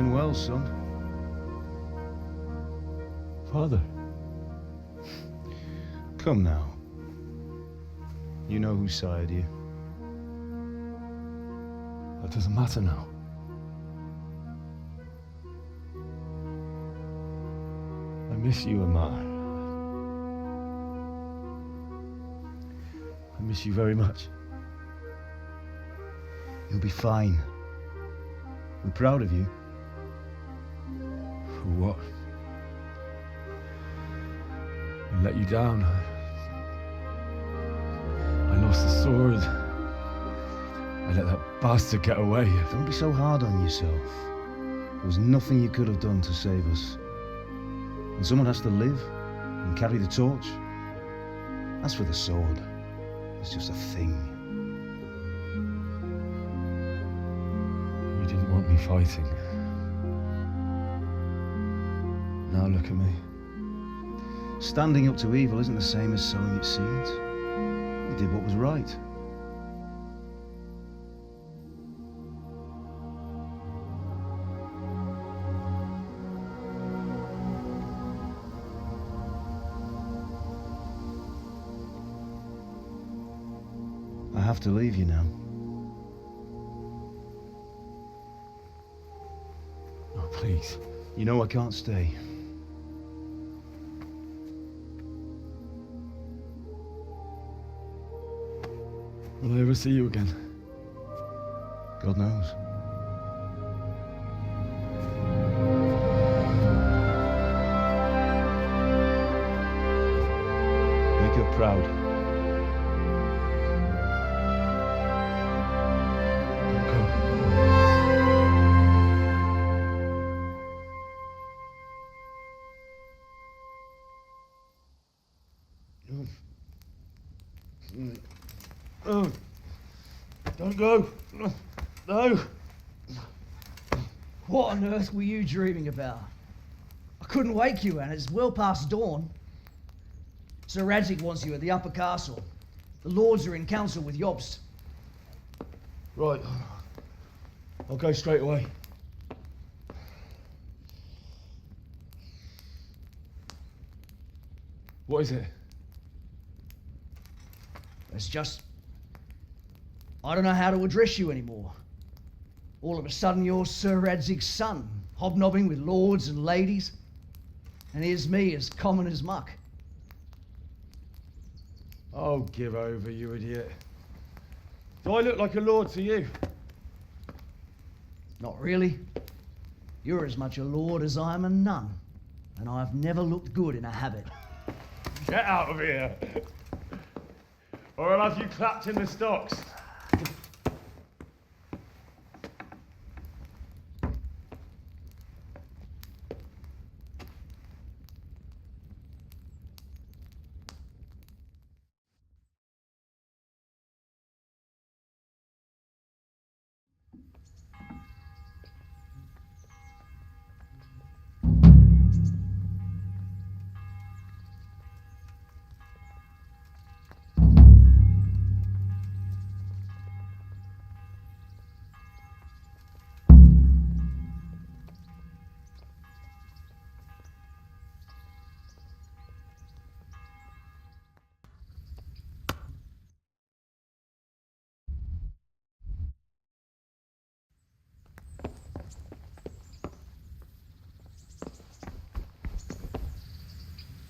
doing well, son. Father. Come now. You know who sired you. That doesn't matter now. I miss you, Amar. I miss you very much. You'll be fine. We're proud of you. For what? I let you down. I lost the sword. I let that bastard get away. Don't be so hard on yourself. There was nothing you could have done to save us. And someone has to live and carry the torch. As for the sword, it's just a thing. You didn't want me fighting. Now look at me. Standing up to evil isn't the same as sowing its seeds. You did what was right. I have to leave you now. Oh, please. You know I can't stay. Will I ever see you again? God knows. Make her proud. Don't go. Oh, don't go. No. What on earth were you dreaming about? I couldn't wake you, and it's well past dawn. Sir Radzig wants you at the upper castle. The lords are in council with Jobst. Right. I'll go straight away. What is it? It's just... I don't know how to address you anymore. All of a sudden you're Sir Radzig's son, hobnobbing with lords and ladies. And here's me, as common as muck. Oh, give over, you idiot. Do I look like a lord to you? Not really. You're as much a lord as I am a nun. And I've never looked good in a habit. Get out of here! Or I'll have you clapped in the stocks.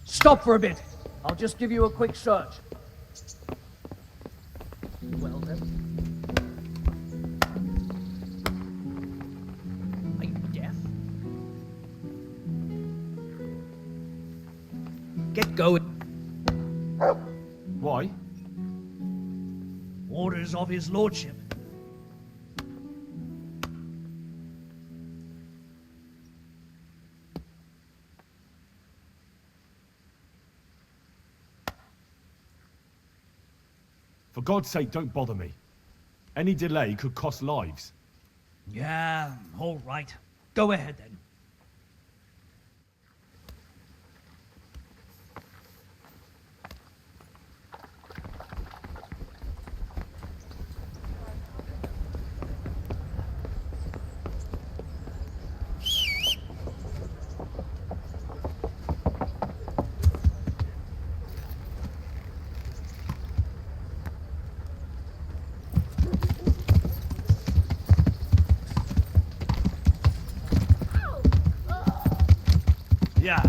Stop for a bit. I'll just give you a quick search. Well then. Are you deaf? Get going. Why? Orders of his lordship. For God's sake, don't bother me. Any delay could cost lives. Yeah, all right. Go ahead then. Yeah.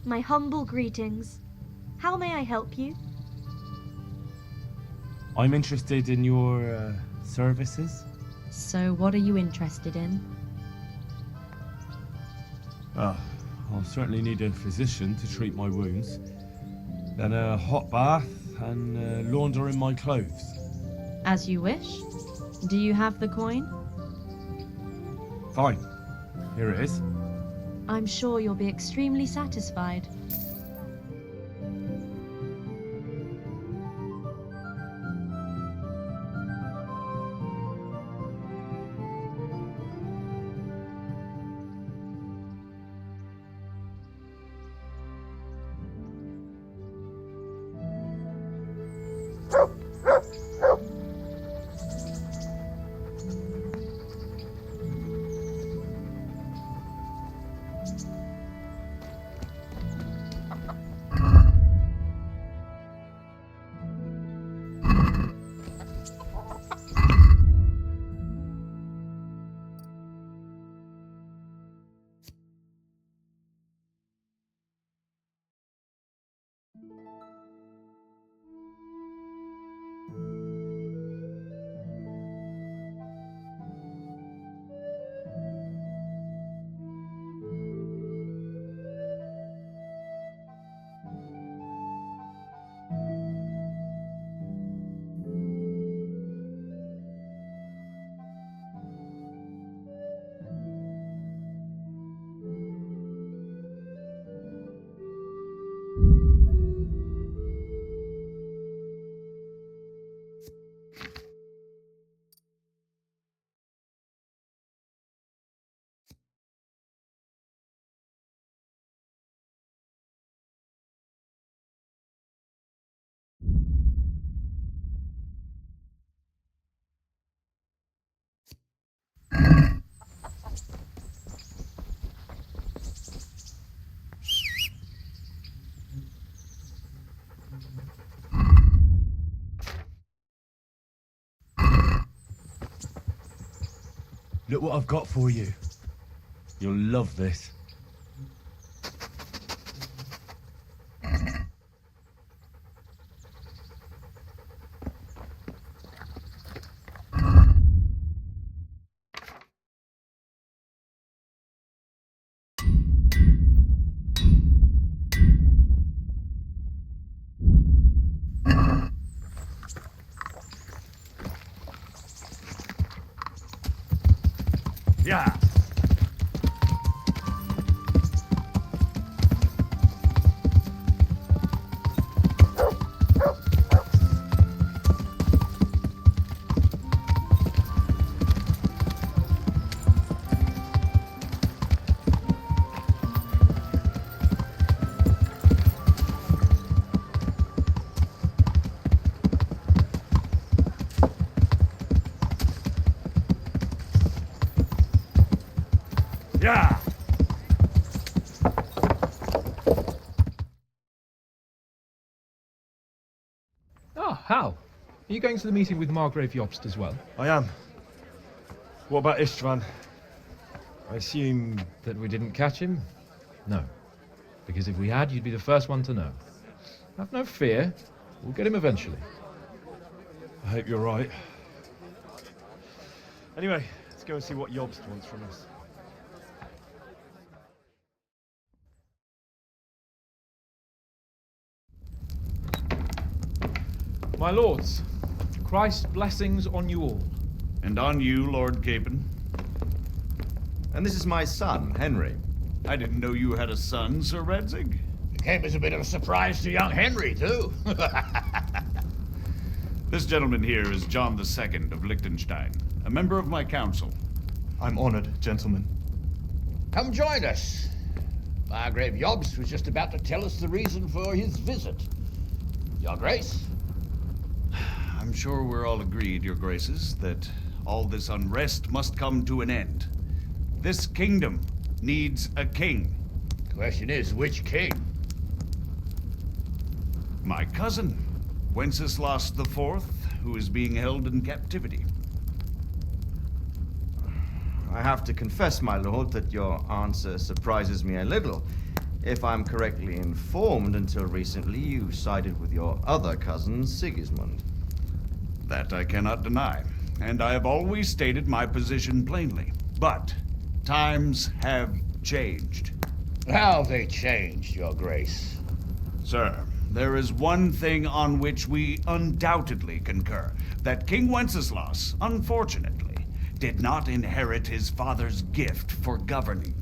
My humble greetings. How may I help you? I'm interested in your services. So what are you interested in? I'll certainly need a physician to treat my wounds. Then a hot bath and laundering my clothes. As you wish. Do you have the coin? Fine. Here it is. I'm sure you'll be extremely satisfied. Look what I've got for you. You'll love this. Yeah. Yeah. Ah, Hal. Are you going to the meeting with Margrave Jobst as well? I am. What about Istvan? I assume that we didn't catch him? No. Because if we had, you'd be the first one to know. Have no fear. We'll get him eventually. I hope you're right. Anyway, let's go and see what Jobst wants from us. My lords, Christ's blessings on you all. And on you, Lord Capon. And this is my son, Henry. I didn't know you had a son, Sir Redzig. It came as a bit of a surprise to young Henry, too. This gentleman here is John II of Liechtenstein, a member of my council. I'm honored, gentlemen. Come join us. Margrave Jobst was just about to tell us the reason for his visit. Your Grace? I'm sure we're all agreed, Your Graces, that all this unrest must come to an end. This kingdom needs a king. Question is, which king? My cousin, Wenceslas IV, who is being held in captivity. I have to confess, my lord, that your answer surprises me a little. If I'm correctly informed, until recently you sided with your other cousin, Sigismund. That I cannot deny, and I have always stated my position plainly. But times have changed. How have they changed, your grace? Sir, there is one thing on which we undoubtedly concur, that King Wenceslas, unfortunately, did not inherit his father's gift for governing.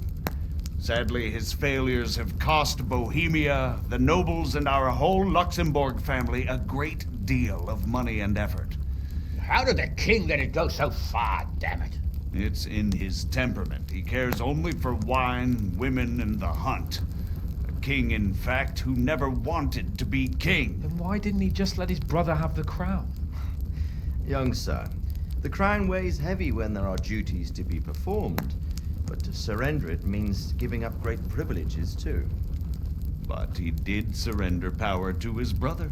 Sadly, his failures have cost Bohemia, the nobles, and our whole Luxembourg family a great deal of money and effort. How did the king let it go so far, damn it? It's in his temperament. He cares only for wine, women, and the hunt. A king, in fact, who never wanted to be king. Then why didn't he just let his brother have the crown? Young sir, the crown weighs heavy when there are duties to be performed, but to surrender it means giving up great privileges too. But he did surrender power to his brother.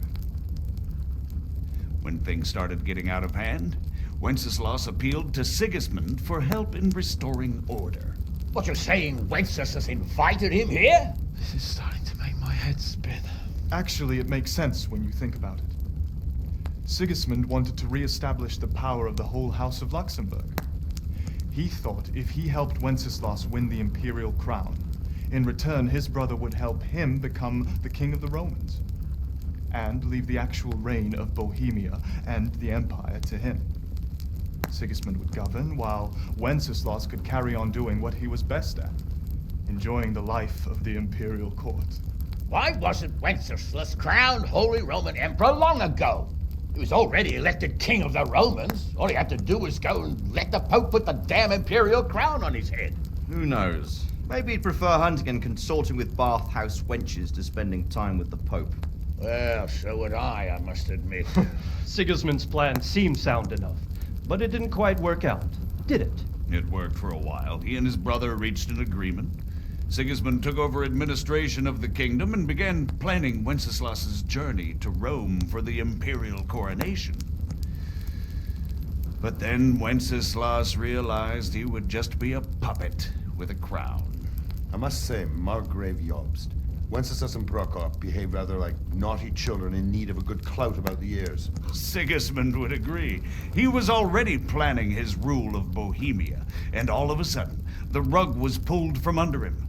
When things started getting out of hand, Wenceslas appealed to Sigismund for help in restoring order. What, you're saying Wenceslas invited him here? This is starting to make my head spin. Actually, it makes sense when you think about it. Sigismund wanted to re-establish the power of the whole House of Luxembourg. He thought if he helped Wenceslas win the imperial crown, in return his brother would help him become the king of the Romans, and leave the actual reign of Bohemia and the empire to him. Sigismund would govern, while Wenceslas could carry on doing what he was best at, enjoying the life of the imperial court. Why wasn't Wenceslas crowned Holy Roman Emperor long ago? He was already elected king of the Romans. All he had to do was go and let the Pope put the damn imperial crown on his head. Who knows? Maybe he'd prefer hunting and consorting with bathhouse wenches to spending time with the Pope. Well, so would I must admit. Sigismund's plan seemed sound enough, but it didn't quite work out, did it? It worked for a while. He and his brother reached an agreement. Sigismund took over administration of the kingdom and began planning Wenceslas's journey to Rome for the imperial coronation. But then Wenceslas realized he would just be a puppet with a crown. I must say, Margrave Jobst, Wenceslas and Prokop behave rather like naughty children in need of a good clout about the ears. Sigismund would agree. He was already planning his rule of Bohemia, and all of a sudden, the rug was pulled from under him.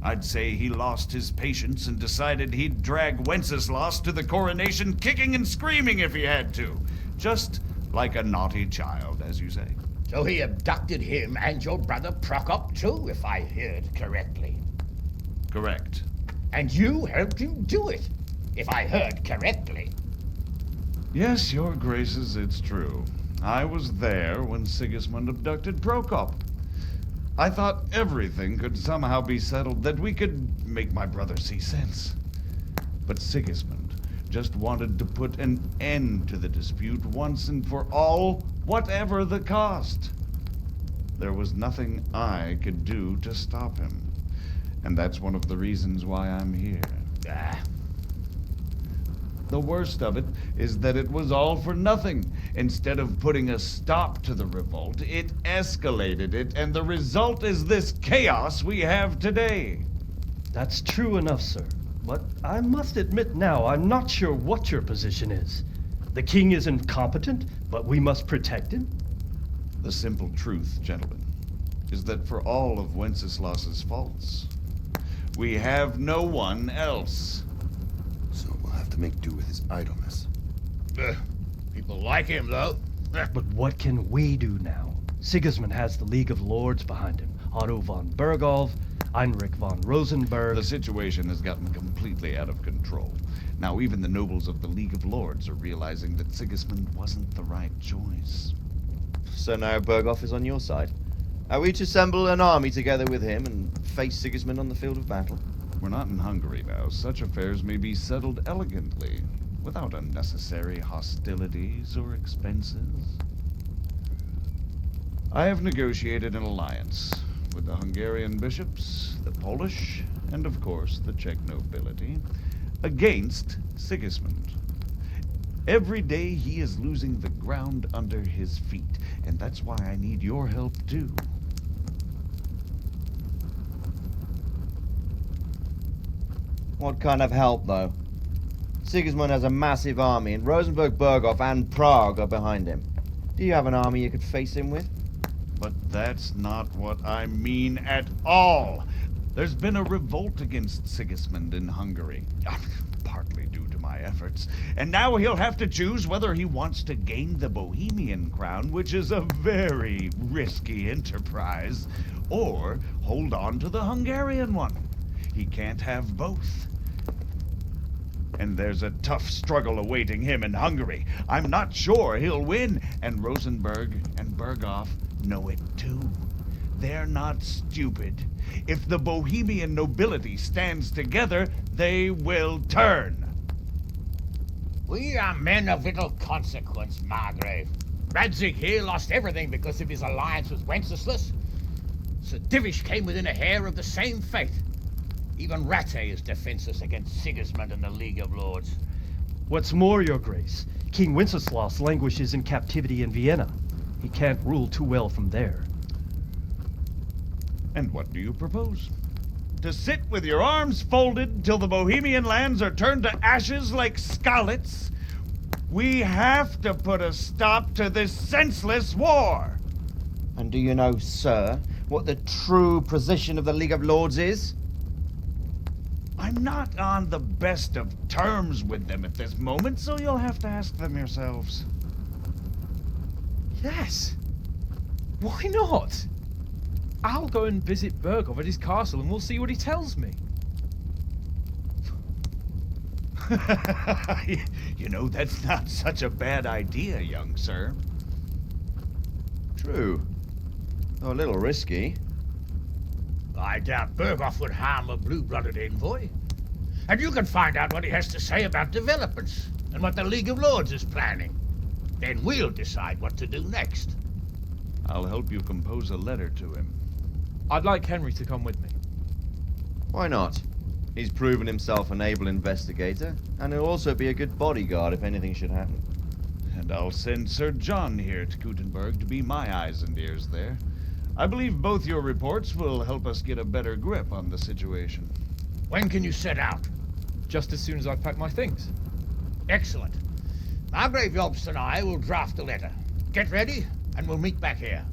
I'd say he lost his patience and decided he'd drag Wenceslas to the coronation kicking and screaming if he had to. Just like a naughty child, as you say. So he abducted him and your brother Prokop too, if I heard correctly. Correct. And you helped him do it, if I heard correctly. Yes, your graces, it's true. I was there when Sigismund abducted Prokop. I thought everything could somehow be settled, that we could make my brother see sense. But Sigismund just wanted to put an end to the dispute once and for all, whatever the cost. There was nothing I could do to stop him. And that's one of the reasons why I'm here. The worst of it is that it was all for nothing. Instead of putting a stop to the revolt, it escalated it, and the result is this chaos we have today. That's true enough, sir. But I must admit now, I'm not sure what your position is. The king is incompetent, but we must protect him? The simple truth, gentlemen, is that for all of Wenceslas's faults, we have no one else. So we'll have to make do with his idleness. People like him, though. But what can we do now? Sigismund has the League of Lords behind him. Otto von Bergolf, Heinrich von Rosenberg. The situation has gotten completely out of control. Now even the nobles of the League of Lords are realizing that Sigismund wasn't the right choice. So now Bergolf is on your side. Are we to assemble an army together with him and face Sigismund on the field of battle? We're not in Hungary now. Such affairs may be settled elegantly, without unnecessary hostilities or expenses. I have negotiated an alliance with the Hungarian bishops, the Polish, and of course the Czech nobility, against Sigismund. Every day he is losing the ground under his feet, and that's why I need your help too. What kind of help, though? Sigismund has a massive army, and Rosenberg, Berghoff, and Prague are behind him. Do you have an army you could face him with? But that's not what I mean at all. There's been a revolt against Sigismund in Hungary, partly due to my efforts, and now he'll have to choose whether he wants to gain the Bohemian crown, which is a very risky enterprise, or hold on to the Hungarian one. He can't have both. And there's a tough struggle awaiting him in Hungary. I'm not sure he'll win, and Rosenberg and Berghoff know it too. They're not stupid. If the Bohemian nobility stands together, they will turn. We are men of little consequence, Margrave. Radzig here lost everything because of his alliance with Wenceslas. Sir Divish came within a hair of the same fate. Even Rattay is defenseless against Sigismund and the League of Lords. What's more, Your Grace, King Wenceslas languishes in captivity in Vienna. He can't rule too well from there. And what do you propose? To sit with your arms folded till the Bohemian lands are turned to ashes like Skalitz? We have to put a stop to this senseless war! And do you know, sir, what the true position of the League of Lords is? I'm not on the best of terms with them at this moment, so you'll have to ask them yourselves. Yes. Why not? I'll go and visit Berghoff at his castle and we'll see what he tells me. You know, that's not such a bad idea, young sir. True. Though a little risky. I doubt Berghoff would harm a blue-blooded envoy. And you can find out what he has to say about developments and what the League of Lords is planning. Then we'll decide what to do next. I'll help you compose a letter to him. I'd like Henry to come with me. Why not? He's proven himself an able investigator, and he'll also be a good bodyguard if anything should happen. And I'll send Sir John here to Gutenberg to be my eyes and ears there. I believe both your reports will help us get a better grip on the situation. When can you set out? Just as soon as I've packed my things. Excellent. Margrave Jobst and I will draft the letter. Get ready, and we'll meet back here.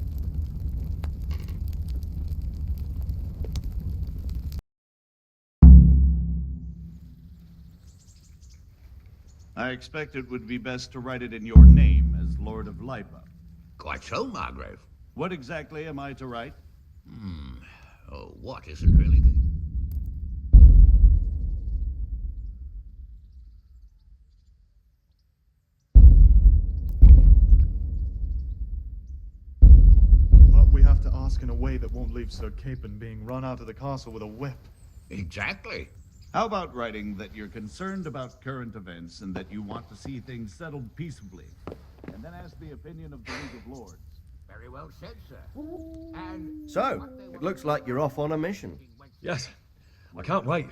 I expect it would be best to write it in your name as Lord of Lipa. Quite so, Margrave. What exactly am I to write? Oh, what isn't really the... But we have to ask in a way that won't leave Sir Capon being run out of the castle with a whip. Exactly. How about writing that you're concerned about current events and that you want to see things settled peaceably? And then ask the opinion of the League of Lords. Very well said, sir. And So, it looks like you're off on a mission. Yes. I can't wait.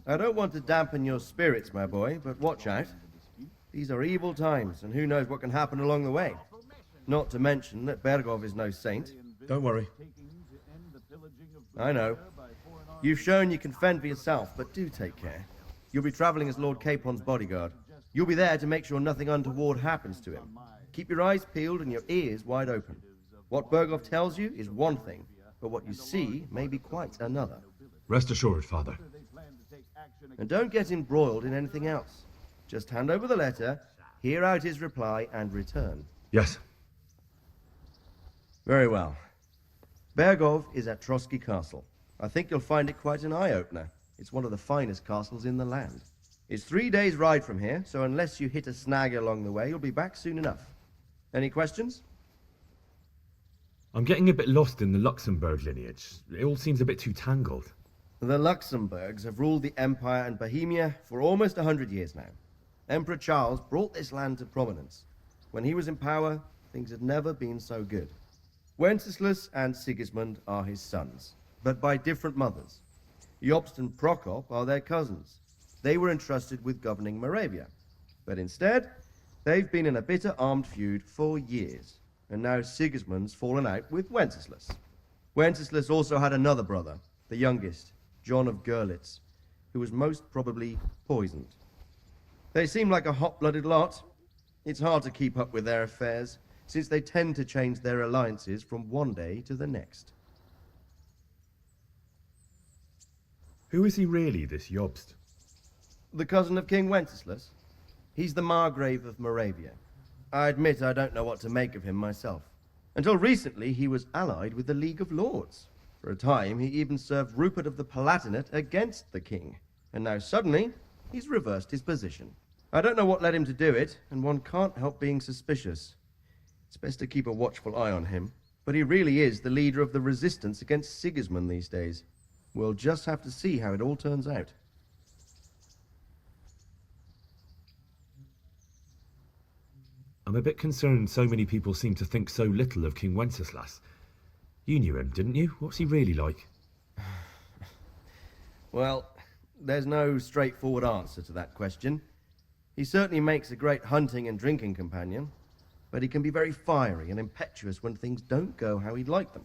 I don't want to dampen your spirits, my boy, but watch out. These are evil times, and who knows what can happen along the way. Not to mention that Berghoff is no saint. Don't worry. I know. You've shown you can fend for yourself, but do take care. You'll be traveling as Lord Capon's bodyguard. You'll be there to make sure nothing untoward happens to him. Keep your eyes peeled and your ears wide open. What Berghoff tells you is one thing, but what you see may be quite another. Rest assured, Father. And don't get embroiled in anything else. Just hand over the letter, hear out his reply, and return. Yes. Very well. Berghoff is at Trotsky Castle. I think you'll find it quite an eye-opener. It's one of the finest castles in the land. It's 3 days' ride from here, so unless you hit a snag along the way, you'll be back soon enough. Any questions? I'm getting a bit lost in the Luxembourg lineage. It all seems a bit too tangled. The Luxembourgs have ruled the Empire and Bohemia for almost 100 years now. Emperor Charles brought this land to prominence. When he was in power, things had never been so good. Wenceslas and Sigismund are his sons, but by different mothers. Jobst and Prokop are their cousins. They were entrusted with governing Moravia, but instead, they've been in a bitter armed feud for years, and now Sigismund's fallen out with Wenceslas. Wenceslas also had another brother, the youngest, John of Görlitz, who was most probably poisoned. They seem like a hot-blooded lot. It's hard to keep up with their affairs, since they tend to change their alliances from one day to the next. Who is he really, this Jobst? The cousin of King Wenceslas. He's the Margrave of Moravia. I admit I don't know what to make of him myself. Until recently, he was allied with the League of Lords. For a time, he even served Rupert of the Palatinate against the king. And now suddenly, he's reversed his position. I don't know what led him to do it, and one can't help being suspicious. It's best to keep a watchful eye on him, but he really is the leader of the resistance against Sigismund these days. We'll just have to see how it all turns out. I'm a bit concerned so many people seem to think so little of King Wenceslas. You knew him, didn't you? What's he really like? Well, there's no straightforward answer to that question. He certainly makes a great hunting and drinking companion, but he can be very fiery and impetuous when things don't go how he'd like them.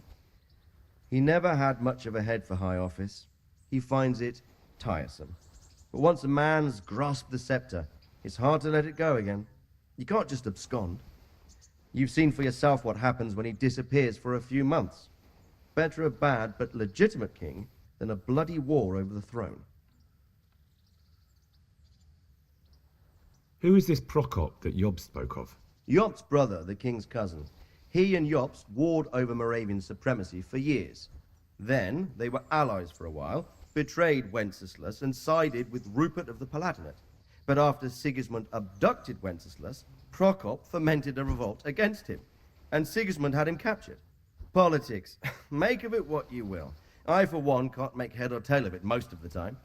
He never had much of a head for high office. He finds it tiresome. But once a man's grasped the scepter, it's hard to let it go again. You can't just abscond. You've seen for yourself what happens when he disappears for a few months. Better a bad but legitimate king than a bloody war over the throne. Who is this Prokop that Jobst spoke of? Jobst's brother, the king's cousin. He and Jobst warred over Moravian supremacy for years. Then they were allies for a while, betrayed Wenceslas and sided with Rupert of the Palatinate. But after Sigismund abducted Wenceslas, Prokop fomented a revolt against him, and Sigismund had him captured. Politics. Make of it what you will. I, for one, can't make head or tail of it most of the time.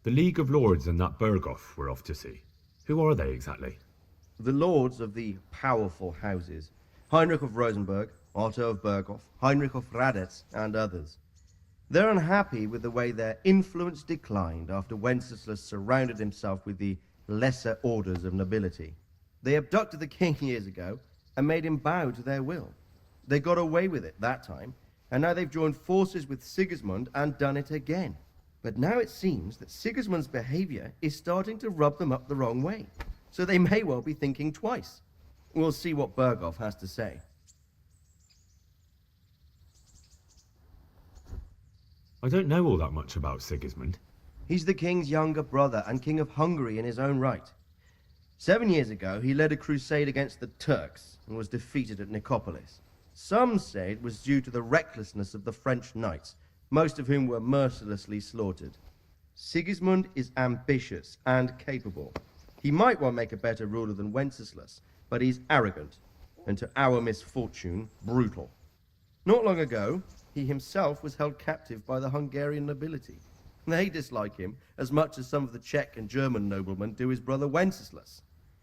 The League of Lords and that Berghoff we're off to see. Who are they exactly? The lords of the powerful houses. Heinrich of Rosenberg, Otto of Berghoff, Heinrich of Radetz, and others. They're unhappy with the way their influence declined after Wenceslas surrounded himself with the lesser orders of nobility. They abducted the king years ago and made him bow to their will. They got away with it that time, and now they've joined forces with Sigismund and done it again. But now it seems that Sigismund's behavior is starting to rub them up the wrong way, so they may well be thinking twice. We'll see what Berghoff has to say. I don't know all that much about Sigismund. He's the king's younger brother and king of Hungary in his own right. 7 years ago, he led a crusade against the Turks and was defeated at Nicopolis. Some say it was due to the recklessness of the French knights, most of whom were mercilessly slaughtered. Sigismund is ambitious and capable. He might well make a better ruler than Wenceslas, but he's arrogant, and to our misfortune, brutal. Not long ago, he himself was held captive by the Hungarian nobility. They dislike him as much as some of the Czech and German noblemen do his brother Wenceslas.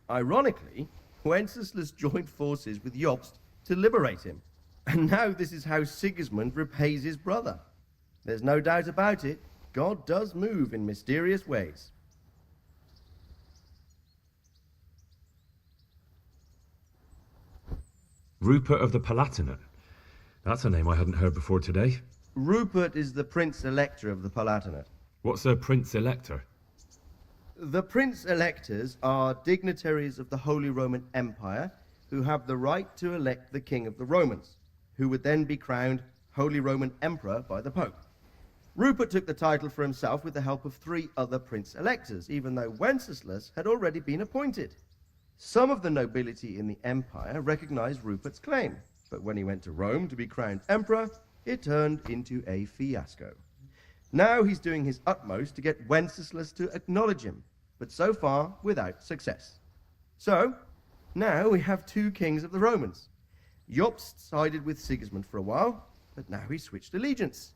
Ironically, Wenceslas joined forces with Jobst to liberate him. And now this is how Sigismund repays his brother. There's no doubt about it, God does move in mysterious ways. Rupert of the Palatinate. That's a name I hadn't heard before today. Rupert is the Prince Elector of the Palatinate. What's a Prince Elector? The Prince Electors are dignitaries of the Holy Roman Empire who have the right to elect the King of the Romans, who would then be crowned Holy Roman Emperor by the Pope. Rupert took the title for himself with the help of 3 other Prince Electors, even though Wenceslas had already been appointed. Some of the nobility in the empire recognized Rupert's claim, but when he went to Rome to be crowned emperor, it turned into a fiasco. Now he's doing his utmost to get Wenceslas to acknowledge him, but so far without success. So, now we have 2 kings of the Romans. Jobst sided with Sigismund for a while, but now he's switched allegiance.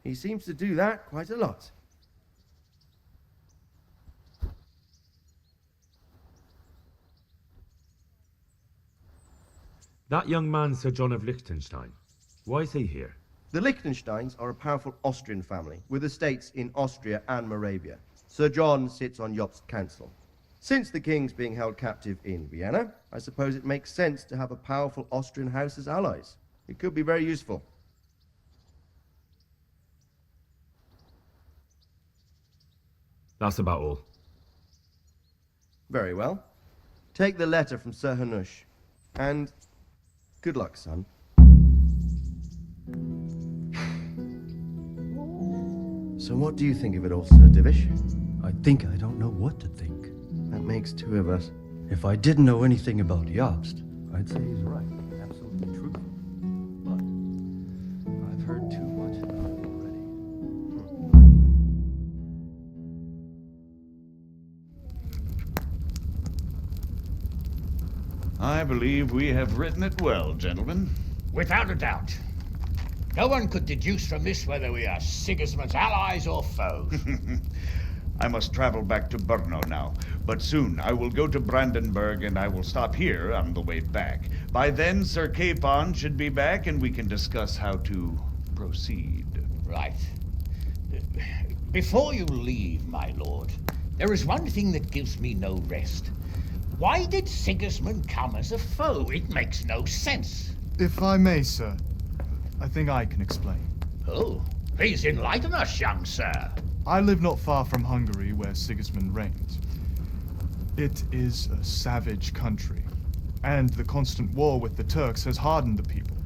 He seems to do that quite a lot. That young man, Sir John of Liechtenstein, why is he here? The Liechtensteins are a powerful Austrian family with estates in Austria and Moravia. Sir John sits on Jobst's council. Since the king's being held captive in Vienna, I suppose it makes sense to have a powerful Austrian house as allies. It could be very useful. That's about all. Very well. Take the letter from Sir Hanush. And good luck, son. So what do you think of it all, Sir Divish? I think I don't know what to think. That makes two of us. If I didn't know anything about Jobst, I'd say he's right. Absolutely true. But I've heard too much about it already. I believe we have written it well, gentlemen. Without a doubt. No one could deduce from this whether we are Sigismund's allies or foes. I must travel back to Brno now, but soon I will go to Brandenburg and I will stop here on the way back. By then, Sir Capon should be back and we can discuss how to proceed. Right. Before you leave, my lord, there is one thing that gives me no rest. Why did Sigismund come as a foe? It makes no sense. If I may, sir, I think I can explain. Oh, please enlighten us, young sir. I live not far from Hungary, where Sigismund reigns. It is a savage country, and the constant war with the Turks has hardened the people.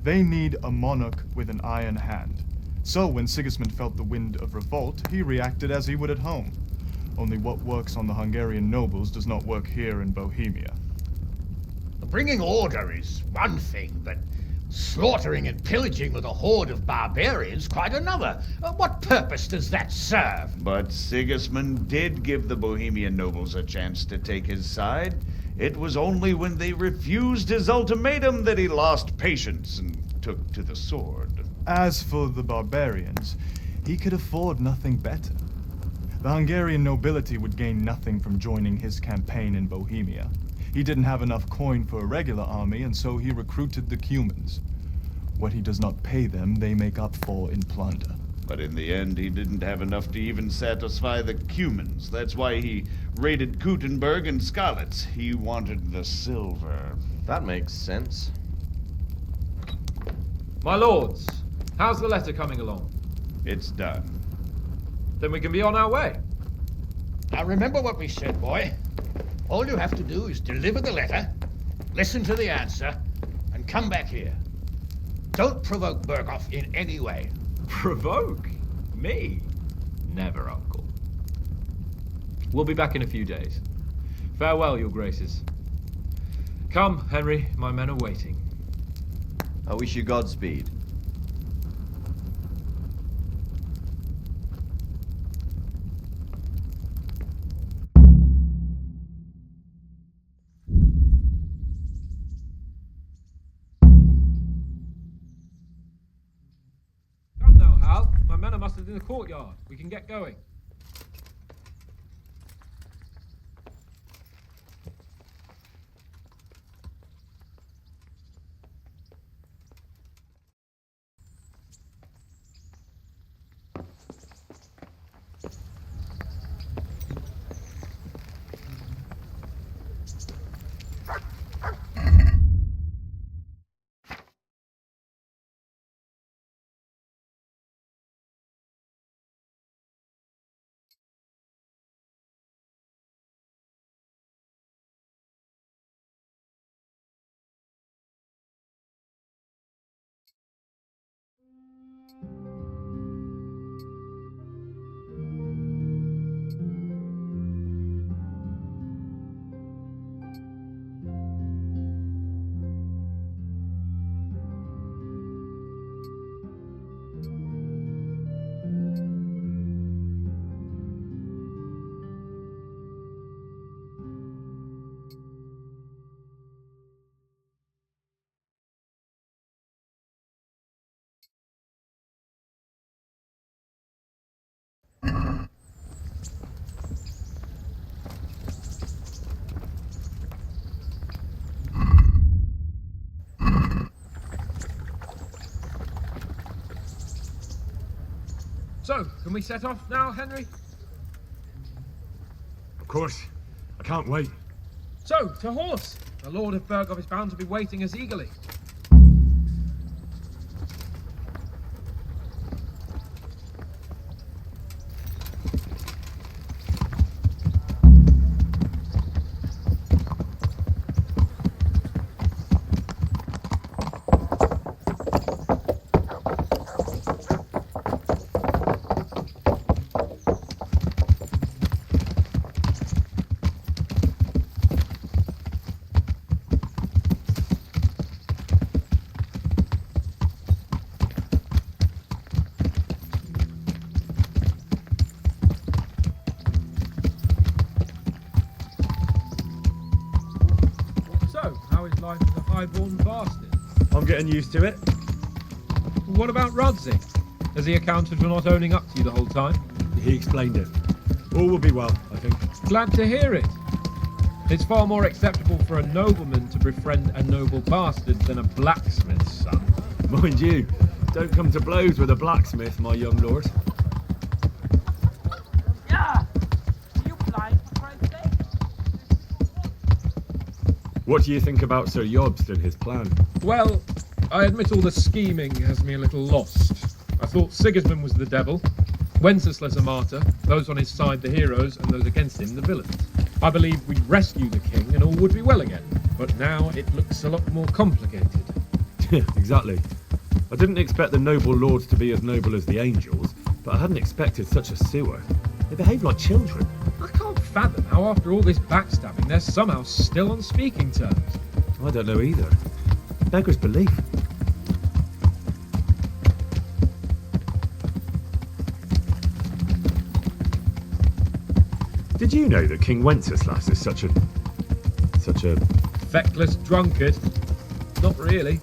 They need a monarch with an iron hand. So when Sigismund felt the wind of revolt, he reacted as he would at home. Only what works on the Hungarian nobles does not work here in Bohemia. Bringing order is one thing, but slaughtering and pillaging with a horde of barbarians quite another. What purpose does that serve? But Sigismund did give the Bohemian nobles a chance to take his side. It was only when they refused his ultimatum that he lost patience and took to the sword. As for the barbarians, he could afford nothing better. The Hungarian nobility would gain nothing from joining his campaign in Bohemia. He didn't have enough coin for a regular army, and so he recruited the Cumans. What he does not pay them, they make up for in plunder. But in the end, he didn't have enough to even satisfy the Cumans. That's why he raided Kuttenberg and Skalitz. He wanted the silver. That makes sense. My lords, how's the letter coming along? It's done. Then we can be on our way. Now remember what we said, boy. All you have to do is deliver the letter, listen to the answer, and come back here. Don't provoke Berghoff in any way. Provoke? Me? Never, Uncle. We'll be back in a few days. Farewell, your graces. Come, Henry, my men are waiting. I wish you Godspeed. Come now, Hal. My men are mustered in the courtyard. We can get going. Can we set off now, Henry? Of course. I can't wait. So, to horse! The Lord of Burgov is bound to be waiting us eagerly. Life as a high-born bastard. I'm getting used to it. What about Rodzi? Has he accounted for not owning up to you the whole time? He explained it. All will be well, I think. Glad to hear it. It's far more acceptable for a nobleman to befriend a noble bastard than a blacksmith's son. Mind you, don't come to blows with a blacksmith, my young lord. What do you think about Sir Jobst and his plan? Well, I admit all the scheming has me a little lost. I thought Sigismund was the devil, Wenceslas a martyr, those on his side the heroes, and those against him the villains. I believed we'd rescue the king and all would be well again, but now it looks a lot more complicated. Exactly. I didn't expect the noble lords to be as noble as the angels, but I hadn't expected such a sewer. They behave like children. I can't fathom how after all this backstabbing they're somehow still on speaking terms. I don't know either. Beggars belief. Did you know that King Wenceslas is such a... feckless drunkard? Not really.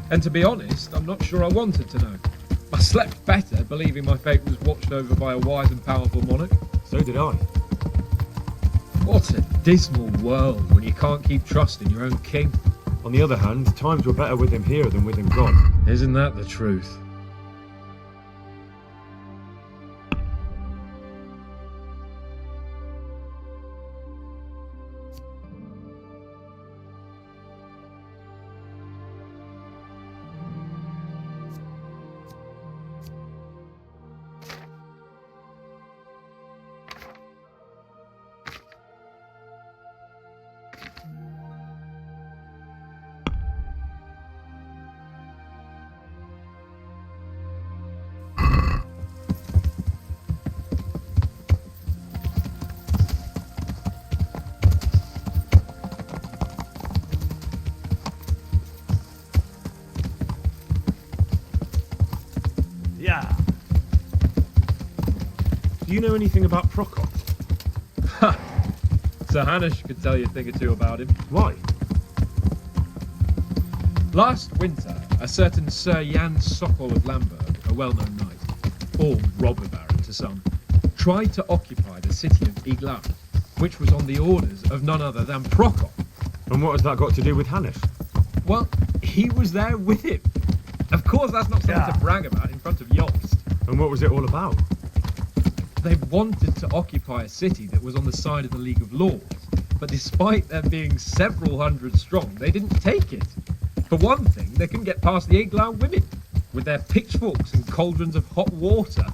And to be honest, I'm not sure I wanted to know. I slept better believing my fate was watched over by a wise and powerful monarch. So did I. What a dismal world when you can't keep trust in your own king. On the other hand, times were better with him here than with him gone. Isn't that the truth? Do you know anything about Prokop? Ha! Sir Hanush could tell you a thing or two about him. Why? Last winter, a certain Sir Jan Sokol of Lamberg, a well-known knight, or robber baron to some, tried to occupy the city of Iglau, which was on the orders of none other than Prokop. And what has that got to do with Hanush? Well, he was there with him. Of course, that's not something to brag about in front of Jobst. And what was it all about? They wanted to occupy a city that was on the side of the League of Lords, but despite there being several hundred strong, they didn't take it. For one thing, they couldn't get past the Iglau women, with their pitchforks and cauldrons of hot water.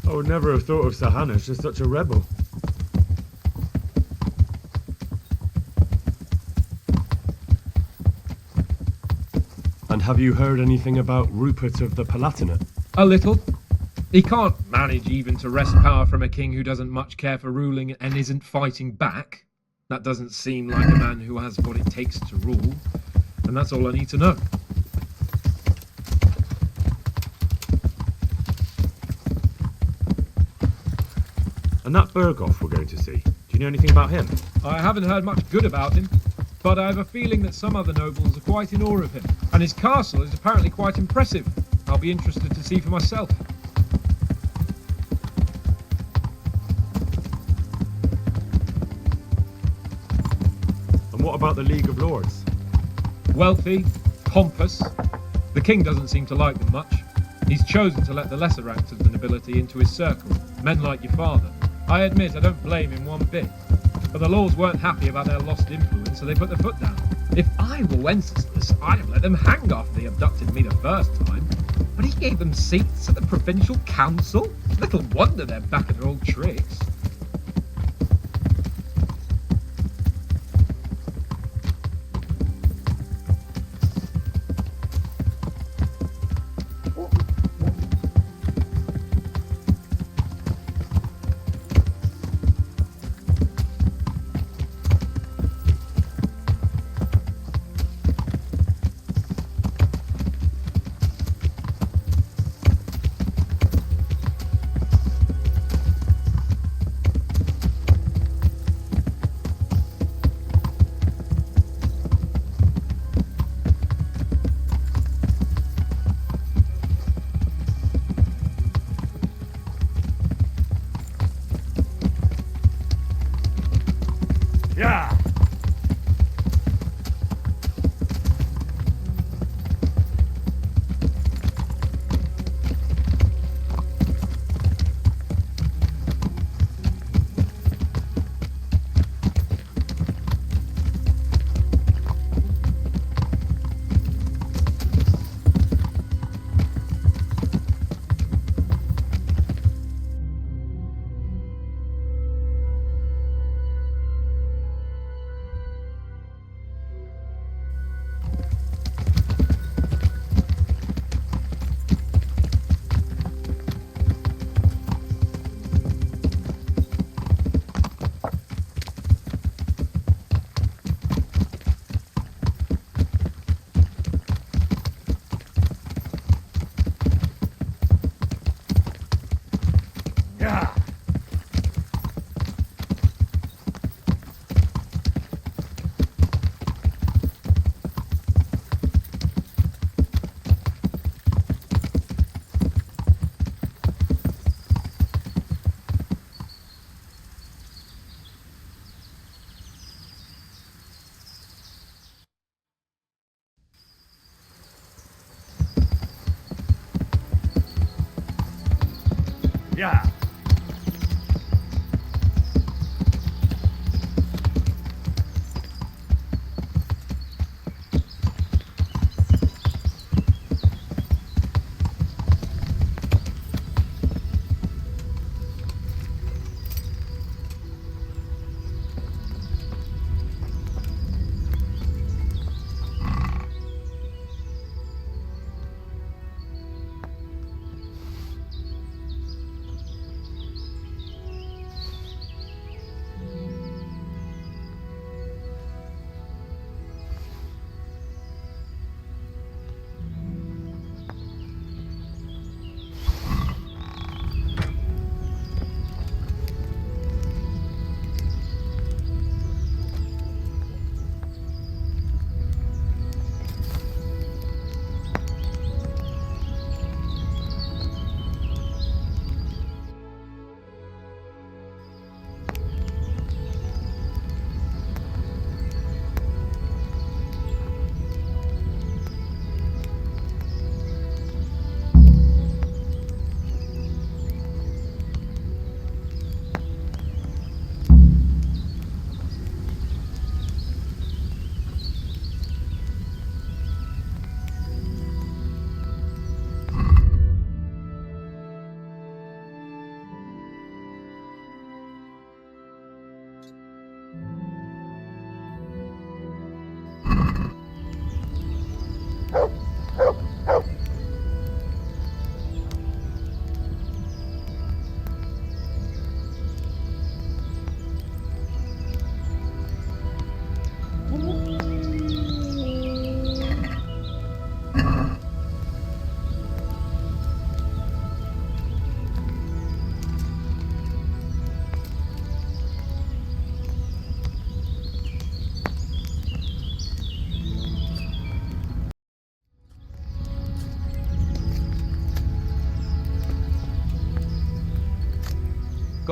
I would never have thought of Sir Hanush as such a rebel. And have you heard anything about Rupert of the Palatinate? A little. He can't manage even to wrest power from a king who doesn't much care for ruling and isn't fighting back. That doesn't seem like a man who has what it takes to rule. And that's all I need to know. And that Berghoff we're going to see, do you know anything about him? I haven't heard much good about him, but I have a feeling that some other nobles are quite in awe of him. And his castle is apparently quite impressive. I'll be interested to see for myself. What about the League of Lords? Wealthy, pompous. The king doesn't seem to like them much. He's chosen to let the lesser ranks of the nobility into his circle, men like your father. I admit I don't blame him one bit. But the Lords weren't happy about their lost influence, so they put their foot down. If I were Wenceslas, I'd have let them hang after they abducted me the first time. But he gave them seats at the provincial council? Little wonder they're back at their old tricks. Yeah.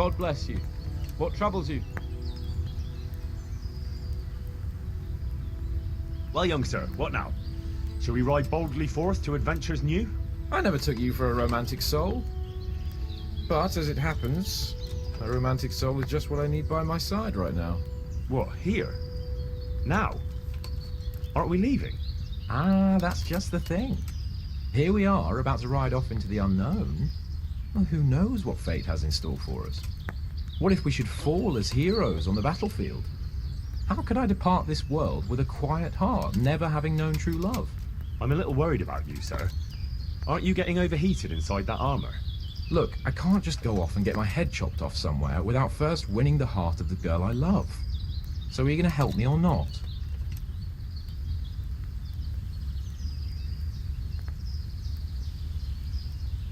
God bless you. What troubles you? Well, young sir, what now? Shall we ride boldly forth to adventures new? I never took you for a romantic soul. But as it happens, a romantic soul is just what I need by my side right now. What, here? Now? Aren't we leaving? Ah, that's just the thing. Here we are, about to ride off into the unknown. Well, who knows what fate has in store for us? What if we should fall as heroes on the battlefield? How could I depart this world with a quiet heart, never having known true love? I'm a little worried about you, sir. Aren't you getting overheated inside that armor? Look, I can't just go off and get my head chopped off somewhere without first winning the heart of the girl I love. So are you going to help me or not?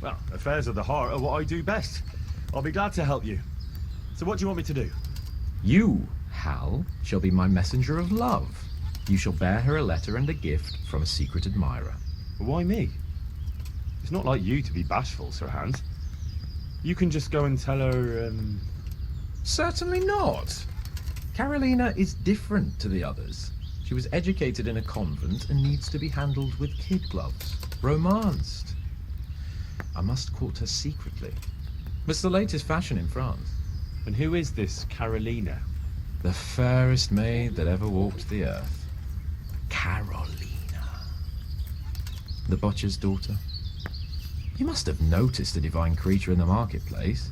Well, affairs of the heart are what I do best. I'll be glad to help you. So what do you want me to do? You, Hal, shall be my messenger of love. You shall bear her a letter and a gift from a secret admirer. Why me? It's not like you to be bashful, Sir Hans. You can just go and tell her, Certainly not. Carolina is different to the others. She was educated in a convent and needs to be handled with kid gloves. Romanced. I must court her secretly. It's the latest fashion in France. And who is this Carolina? The fairest maid that ever walked the earth. Carolina. The butcher's daughter. You must have noticed a divine creature in the marketplace.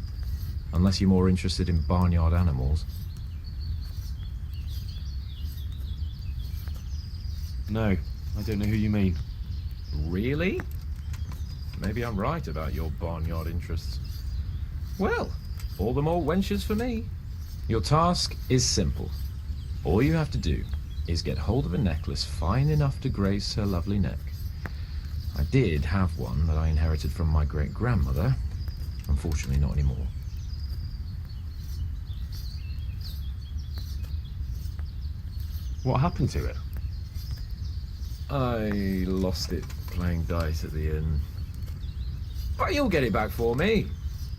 Unless you're more interested in barnyard animals. No, I don't know who you mean. Really? Maybe I'm right about your barnyard interests. Well, all the more wenches for me. Your task is simple. All you have to do is get hold of a necklace fine enough to grace her lovely neck. I did have one that I inherited from my great-grandmother. Unfortunately, not anymore. What happened to it? I lost it playing dice at the inn. But you'll get it back for me.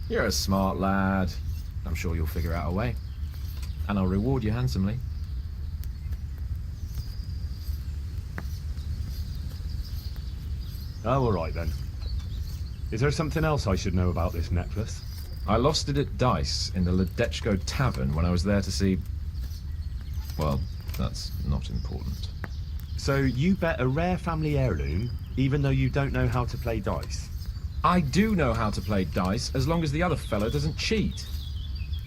You're a smart lad. I'm sure you'll figure out a way. And I'll reward you handsomely. Oh, all right then. Is there something else I should know about this necklace? I lost it at dice in the Ledechko Tavern when I was there to see... Well, that's not important. So you bet a rare family heirloom, even though you don't know how to play dice? I do know how to play dice, as long as the other fellow doesn't cheat.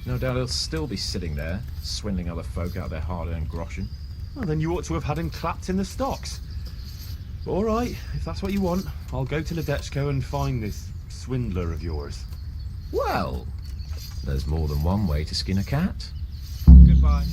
No doubt he'll still be sitting there, swindling other folk out their hard-earned groschen. Well, then you ought to have had him clapped in the stocks. But all right, if that's what you want, I'll go to Ledechko and find this swindler of yours. Well, there's more than one way to skin a cat. Goodbye.